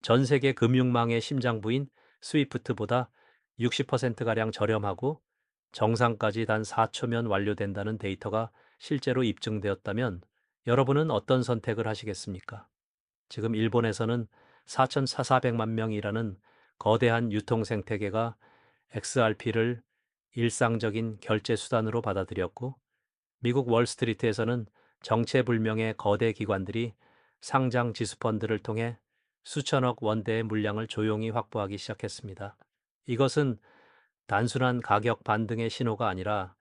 전 세계 금융망의 심장부인 스위프트보다 60%가량 저렴하고 정상까지 단 4초면 완료된다는 데이터가 실제로 입증되었다면 여러분은 어떤 선택을 하시겠습니까? 지금 일본에서는 4,400만 명이라는 거대한 유통 생태계가 XRP를 일상적인 결제 수단으로 받아들였고, 미국 월스트리트에서는 정체불명의 거대 기관들이 상장 지수펀드를 통해 수천억 원대의 물량을 조용히 확보하기 시작했습니다. 이것은 단순한 가격 반등의 신호가 아니라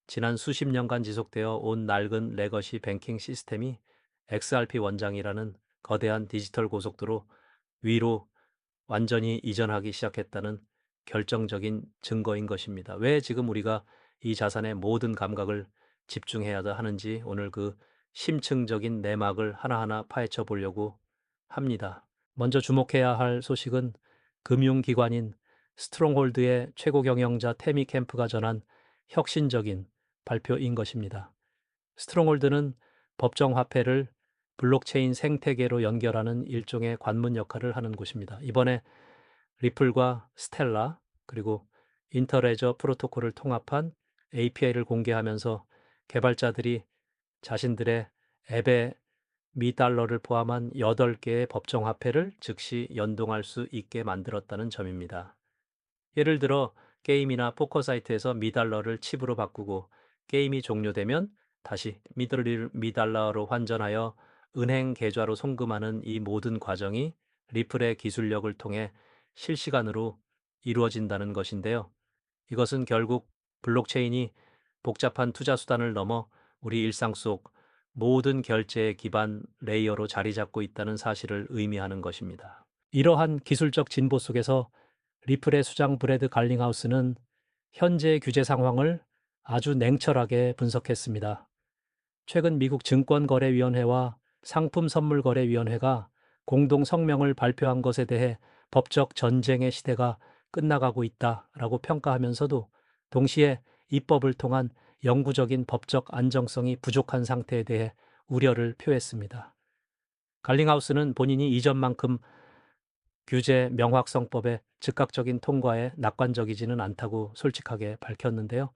지난 수십 년간 지속되어 온 낡은 레거시 뱅킹 시스템이 XRP 원장이라는 거대한 디지털 고속도로 위로 완전히 이전하기 시작했다는 결정적인 증거인 것입니다. 왜 지금 우리가 이 자산의 모든 감각을 집중해야 하는지 오늘 그 심층적인 내막을 하나하나 파헤쳐 보려고 합니다. 먼저 주목해야 할 소식은 금융기관인 스트롱홀드의 최고 경영자 테미 캠프가 전한 혁신적인 발표인 것입니다. 스트롱홀드는 법정 화폐를 블록체인 생태계로 연결하는 일종의 관문 역할을 하는 곳입니다. 이번에 리플과 스텔라 그리고 인터레저 프로토콜을 통합한 API를 공개하면서 개발자들이 자신들의 앱에 미 달러를 포함한 8개의 법정 화폐를 즉시 연동할 수 있게 만들었다는 점입니다. 예를 들어 게임이나 포커 사이트에서 미 달러를 칩으로 바꾸고 게임이 종료되면 다시 미 달러로 환전하여 은행 계좌로 송금하는 이 모든 과정이 리플의 기술력을 통해 실시간으로 이루어진다는 것인데요. 이것은 결국 블록체인이 복잡한 투자 수단을 넘어 우리 일상 속 모든 결제의 기반 레이어로 자리 잡고 있다는 사실을 의미하는 것입니다. 이러한 기술적 진보 속에서 리플의 수장 브래드 갈링하우스는 현재 규제 상황을 아주 냉철하게 분석했습니다. 최근 미국 증권거래위원회와 상품선물거래위원회가 공동 성명을 발표한 것에 대해 법적 전쟁의 시대가 끝나가고 있다라고 평가하면서도 동시에 입법을 통한 영구적인 법적 안정성이 부족한 상태에 대해 우려를 표했습니다. 갈링하우스는 본인이 이전만큼 규제 명확성법의 즉각적인 통과에 낙관적이지는 않다고 솔직하게 밝혔는데요.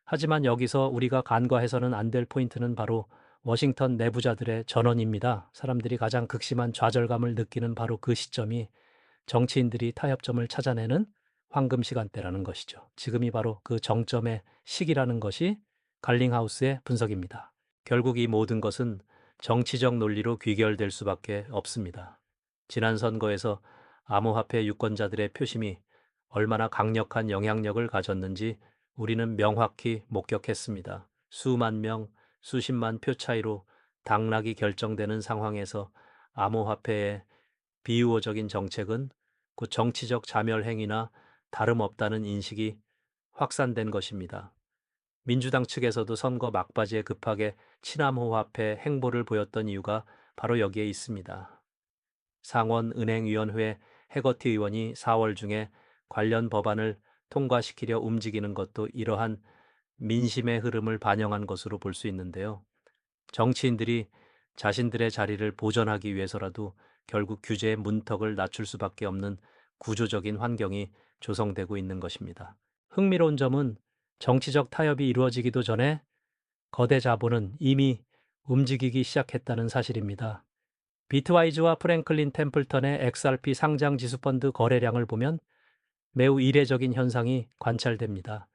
하지만 여기서 우리가 간과해서는 안 될 포인트는 바로 워싱턴 내부자들의 전원입니다. 사람들이 가장 극심한 좌절감을 느끼는 바로 그 시점이 정치인들이 타협점을 찾아내는 황금 시간대라는 것이죠. 지금이 바로 그 정점의 시기라는 것이 갈링하우스의 분석입니다. 결국 이 모든 것은 정치적 논리로 귀결될 수밖에 없습니다. 지난 선거에서 암호화폐 유권자들의 표심이 얼마나 강력한 영향력을 가졌는지 우리는 명확히 목격했습니다. 수만 명, 수십만 표 차이로 당락이 결정되는 상황에서 암호화폐의 비유호적인 정책은 곧 정치적 자멸행위나 다름없다는 인식이 확산된 것입니다. 민주당 측에서도 선거 막바지에 급하게 친암호화폐 행보를 보였던 이유가 바로 여기에 있습니다. 상원은행위원회 해거티 의원이 4월 중에 관련 법안을 통과시키려 움직이는 것도 이러한 민심의 흐름을 반영한 것으로 볼 수 있는데요. 정치인들이 자신들의 자리를 보존하기 위해서라도 결국 규제의 문턱을 낮출 수밖에 없는 구조적인 환경이 조성되고 있는 것입니다. 흥미로운 점은 정치적 타협이 이루어지기도 전에 거대 자본은 이미 움직이기 시작했다는 사실입니다. 비트와이즈와 프랭클린 템플턴의 XRP 상장 지수펀드 거래량을 보면 매우 이례적인 현상이 관찰됩니다.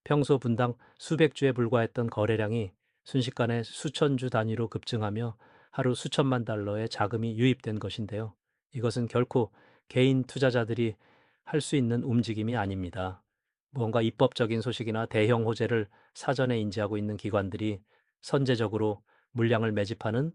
평소 분당 수백 주에 불과했던 거래량이 순식간에 수천 주 단위로 급증하며 하루 수천만 달러의 자금이 유입된 것인데요. 이것은 결코 개인 투자자들이 할 수 있는 움직임이 아닙니다. 무언가 입법적인 소식이나 대형 호재를 사전에 인지하고 있는 기관들이 선제적으로 물량을 매집하는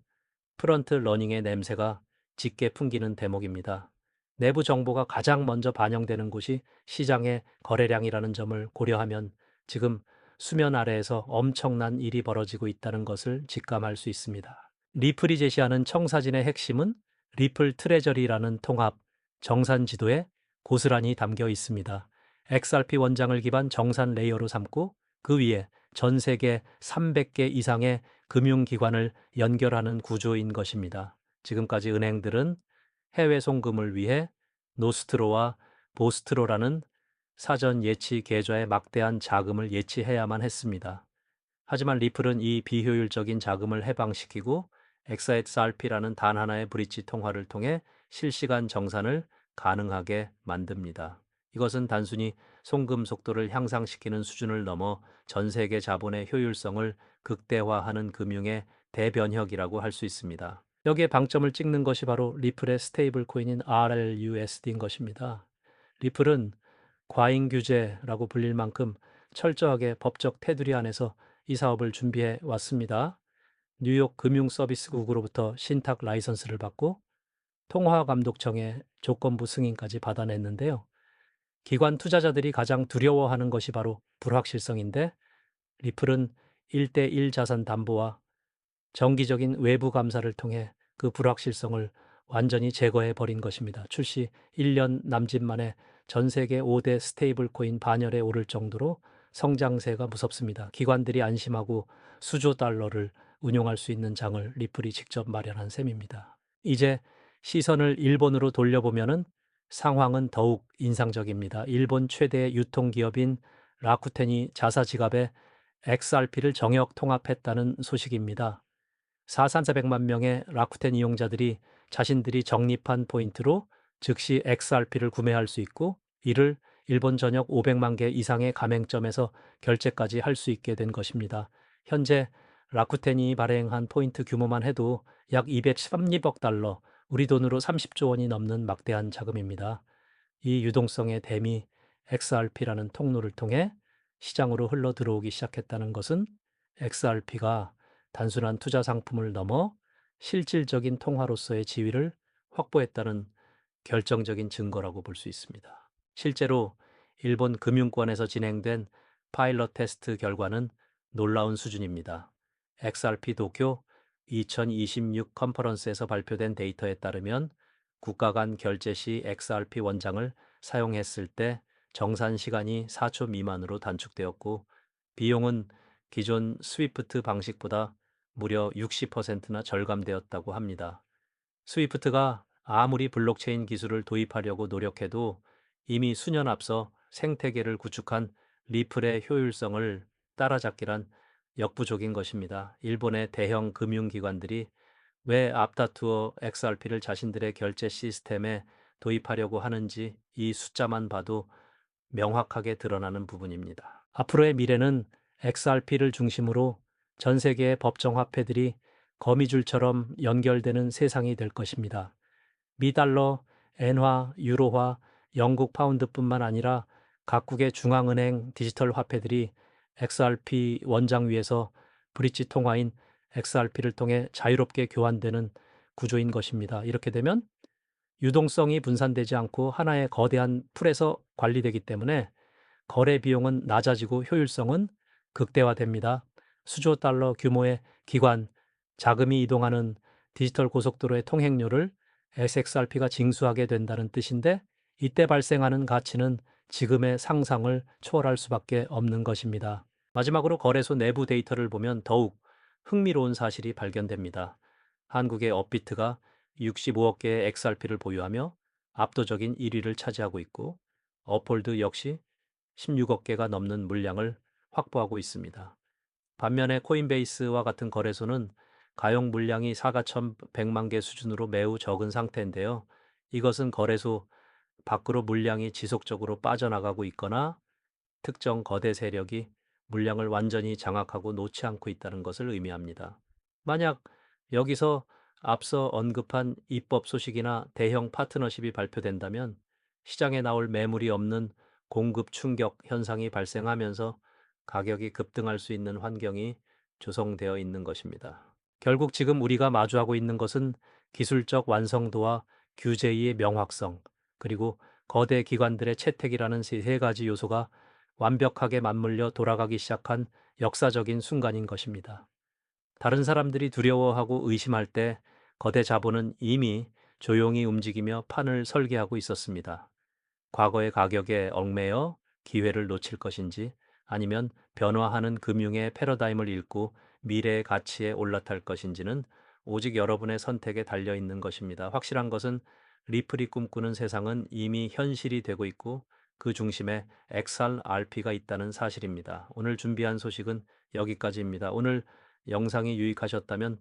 프런트 러닝의 냄새가 짙게 풍기는 대목입니다. 내부 정보가 가장 먼저 반영되는 곳이 시장의 거래량이라는 점을 고려하면 지금 수면 아래에서 엄청난 일이 벌어지고 있다는 것을 직감할 수 있습니다. 리플이 제시하는 청사진의 핵심은 리플 트레저리라는 통합 정산 지도에 고스란히 담겨 있습니다. XRP 원장을 기반 정산 레이어로 삼고 그 위에 전 세계 300개 이상의 금융기관을 연결하는 구조인 것입니다. 지금까지 은행들은 해외 송금을 위해 노스트로와 보스트로라는 사전 예치 계좌에 막대한 자금을 예치해야만 했습니다. 하지만 리플은 이 비효율적인 자금을 해방시키고 XSRP라는 단 하나의 브릿지 통화를 통해 실시간 정산을 가능하게 만듭니다. 이것은 단순히 송금 속도를 향상시키는 수준을 넘어 전 세계 자본의 효율성을 극대화하는 금융의 대변혁이라고 할 수 있습니다. 여기에 방점을 찍는 것이 바로 리플의 스테이블 코인인 RLUSD인 것입니다. 리플은 과잉 규제라고 불릴 만큼 철저하게 법적 테두리 안에서 이 사업을 준비해 왔습니다. 뉴욕 금융서비스국으로부터 신탁 라이선스를 받고 통화감독청의 조건부 승인까지 받아냈는데요. 기관 투자자들이 가장 두려워하는 것이 바로 불확실성인데 리플은 1대1 자산 담보와 정기적인 외부 감사를 통해 그 불확실성을 완전히 제거해 버린 것입니다. 출시 1년 남짓 만에 전 세계 5대 스테이블 코인 반열에 오를 정도로 성장세가 무섭습니다. 기관들이 안심하고 수조 달러를 운용할 수 있는 장을 리플이 직접 마련한 셈입니다. 이제 시선을 일본으로 돌려보면은 상황은 더욱 인상적입니다. 일본 최대 유통기업인 라쿠텐이 자사 지갑에 XRP를 정역 통합했다는 소식입니다. 4,400만 명의 라쿠텐 이용자들이 자신들이 적립한 포인트로 즉시 XRP를 구매할 수 있고 이를 일본 전역 500만 개 이상의 가맹점에서 결제까지 할 수 있게 된 것입니다. 현재 라쿠텐이 발행한 포인트 규모만 해도 약 213억 달러, 우리 돈으로 30조 원이 넘는 막대한 자금입니다. 이 유동성의 댐이 XRP라는 통로를 통해 시장으로 흘러 들어오기 시작했다는 것은 XRP가 단순한 투자 상품을 넘어 실질적인 통화로서의 지위를 확보했다는 결정적인 증거라고 볼 수 있습니다. 실제로 일본 금융권에서 진행된 파일럿 테스트 결과는 놀라운 수준입니다. XRP 도쿄 2026 컨퍼런스에서 발표된 데이터에 따르면 국가 간 결제 시 XRP 원장을 사용했을 때 정산 시간이 4초 미만으로 단축되었고 비용은 기존 스위프트 방식보다 무려 60%나 절감되었다고 합니다. 스위프트가 아무리 블록체인 기술을 도입하려고 노력해도 이미 수년 앞서 생태계를 구축한 리플의 효율성을 따라잡기란 역부족인 것입니다. 일본의 대형 금융기관들이 왜 앞다투어 XRP를 자신들의 결제 시스템에 도입하려고 하는지 이 숫자만 봐도 명확하게 드러나는 부분입니다. 앞으로의 미래는 XRP를 중심으로 전 세계의 법정 화폐들이 거미줄처럼 연결되는 세상이 될 것입니다. 미달러, 엔화, 유로화, 영국 파운드뿐만 아니라 각국의 중앙은행 디지털 화폐들이 XRP 원장 위에서 브릿지 통화인 XRP를 통해 자유롭게 교환되는 구조인 것입니다. 이렇게 되면 유동성이 분산되지 않고 하나의 거대한 풀에서 관리되기 때문에 거래 비용은 낮아지고 효율성은 극대화됩니다. 수조 달러 규모의 기관, 자금이 이동하는 디지털 고속도로의 통행료를 SXRP가 징수하게 된다는 뜻인데 이때 발생하는 가치는 지금의 상상을 초월할 수밖에 없는 것입니다. 마지막으로 거래소 내부 데이터를 보면 더욱 흥미로운 사실이 발견됩니다. 한국의 업비트가 65억 개의 XRP를 보유하며 압도적인 1위를 차지하고 있고 업홀드 역시 16억 개가 넘는 물량을 확보하고 있습니다. 반면에 코인베이스와 같은 거래소는 가용 물량이 4,100만 개 수준으로 매우 적은 상태인데요. 이것은 거래소 밖으로 물량이 지속적으로 빠져나가고 있거나 특정 거대 세력이 물량을 완전히 장악하고 놓지 않고 있다는 것을 의미합니다. 만약 여기서 앞서 언급한 입법 소식이나 대형 파트너십이 발표된다면 시장에 나올 매물이 없는 공급 충격 현상이 발생하면서 가격이 급등할 수 있는 환경이 조성되어 있는 것입니다. 결국 지금 우리가 마주하고 있는 것은 기술적 완성도와 규제의 명확성, 그리고 거대 기관들의 채택이라는 세 가지 요소가 완벽하게 맞물려 돌아가기 시작한 역사적인 순간인 것입니다. 다른 사람들이 두려워하고 의심할 때 거대 자본은 이미 조용히 움직이며 판을 설계하고 있었습니다. 과거의 가격에 얽매여 기회를 놓칠 것인지 아니면 변화하는 금융의 패러다임을 읽고 미래의 가치에 올라탈 것인지는 오직 여러분의 선택에 달려 있는 것입니다. 확실한 것은 리플이 꿈꾸는 세상은 이미 현실이 되고 있고 그 중심에 XRP가 있다는 사실입니다. 오늘 준비한 소식은 여기까지입니다. 오늘 영상이 유익하셨다면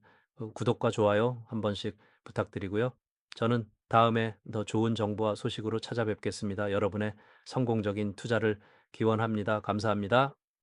구독과 좋아요 한 번씩 부탁드리고요. 저는 다음에 더 좋은 정보와 소식으로 찾아뵙겠습니다. 여러분의 성공적인 투자를 기원합니다. 감사합니다.